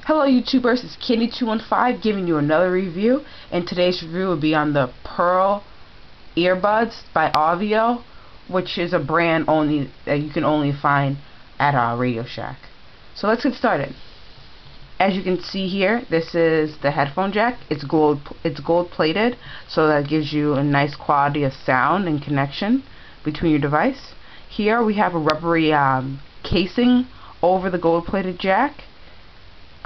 Hello YouTubers, it's Candy215 giving you another review, and today's review will be on the Pearl Earbuds by Auvio, which is a brand only that you can only find at Radio Shack. So let's get started. As you can see here, this is the headphone jack. It's gold plated, so that gives you a nice quality of sound and connection between your device. Here we have a rubbery casing over the gold plated jack.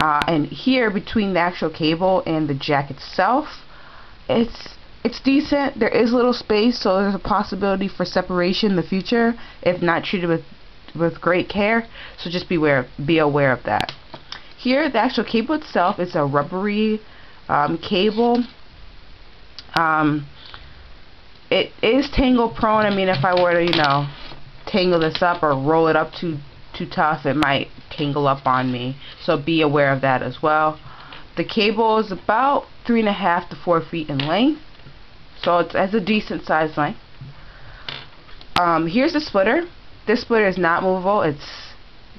And here between the actual cable and the jack itself, it's decent. There is a little space, so there's a possibility for separation in the future if not treated with great care. So just be aware of that. Here, the actual cable itself is a rubbery cable. It is tangle prone. I mean, if I were to, tangle this up or roll it up too tough, it might tangle up on me, so be aware of that as well. The cable is about 3.5 to 4 feet in length, so it has a decent size length. Here's the splitter. This splitter is not movable, it's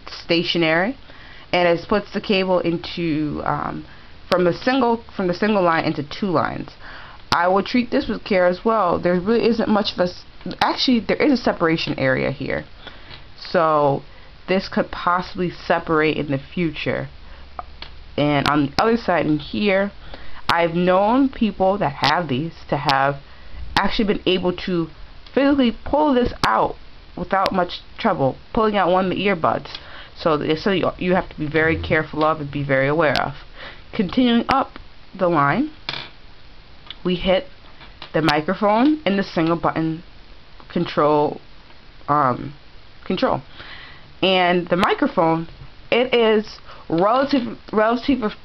stationary, and it splits the cable into from the single line into 2 lines. I will treat this with care as well. There really isn't much of actually there is a separation area here, so this could possibly separate in the future. And on the other side in here, I've known people that have these to have actually been able to physically pull this out without much trouble, pulling out one of the earbuds. So you have to be very careful of and be very aware of. Continuing up the line, we hit the microphone and the single button control. And the microphone, it is relatively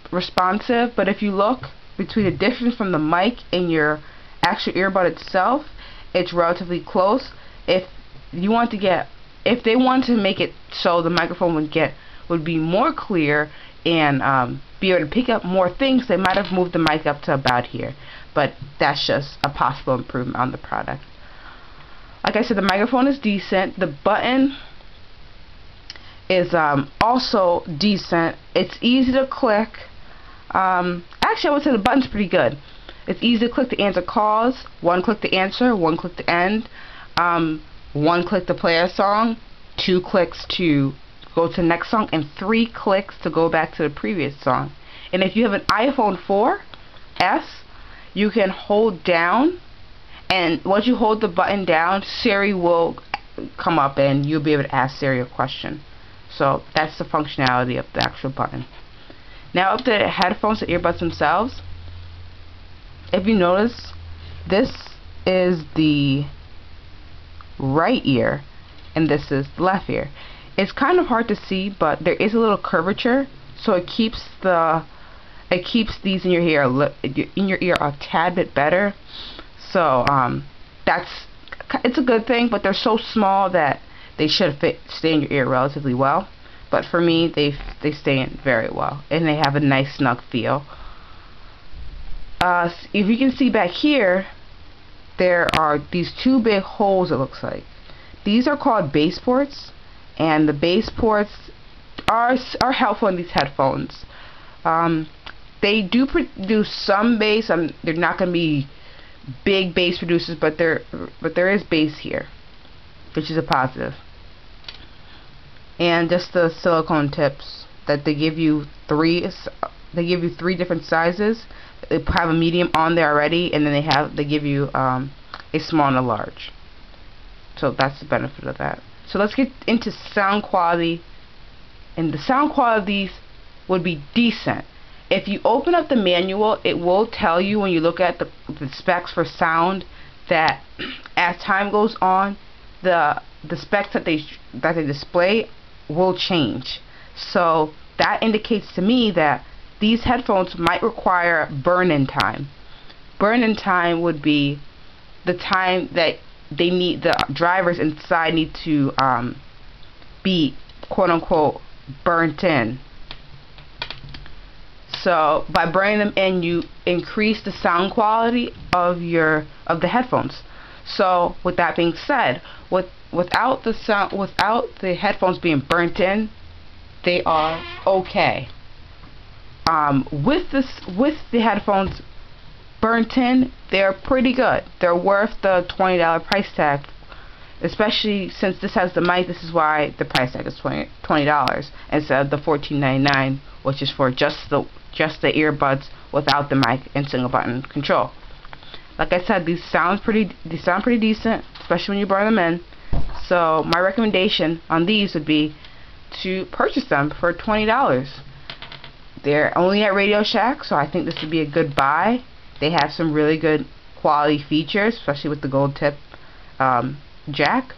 responsive, but if you look between the difference from the mic and your actual earbud itself, it's relatively close. If they want to make it so the microphone would be more clear and be able to pick up more things, they might have moved the mic up to about here, but that's just a possible improvement on the product. Like I said, the microphone is decent. The button is also decent. It's easy to click. Actually, I would say the button's pretty good. It's easy to click to answer calls, 1 click to answer, 1 click to end, 1 click to play a song, 2 clicks to go to the next song, and 3 clicks to go back to the previous song. And if you have an iPhone 4S, you can hold down, and once you hold the button down, Siri will come up and you'll be able to ask Siri a question. So that's the functionality of the actual button. Now up to the headphones, the earbuds themselves. If you notice, this is the right ear and this is the left ear. It's kind of hard to see, but there is a little curvature, so it keeps these in your ear a tad bit better. So it's a good thing, but they're so small that they should stay in your ear relatively well. But for me, they stay in very well, and they have a nice snug feel. If you can see back here, there are these 2 big holes, it looks like. These are called bass ports, and the bass ports are helpful in these headphones. They do produce some bass. They're not going to be big bass producers, but there is bass here, which is a positive. And just the silicone tips that they give you 3 different sizes. They have a medium on there already, and then they give you a small and a large. So that's the benefit of that. So let's get into sound quality. And the sound quality of these would be decent. If you open up the manual, it will tell you when you look at the specs for sound that as time goes on, the specs that they display will change. So that indicates to me that these headphones might require burn-in time. Burn-in time would be the time that the drivers inside need to be quote-unquote burnt in. So by burning them in, you increase the sound quality of the headphones. So with that being said, without the headphones being burnt in, they are okay. With the headphones burnt in, they're pretty good. They're worth the $20 price tag, especially since this has the mic. This is why the price tag is $20 instead of the $14.99, which is for just the earbuds without the mic and single button control. Like I said, these sound pretty decent, especially when you burn them in. So my recommendation on these would be to purchase them for $20. They're only at Radio Shack, so I think this would be a good buy. They have some really good quality features, especially with the gold tip jack,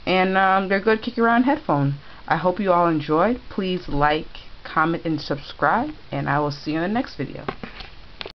and they're good kick around headphone. I hope you all enjoyed. Please like, comment, and subscribe, and I will see you in the next video.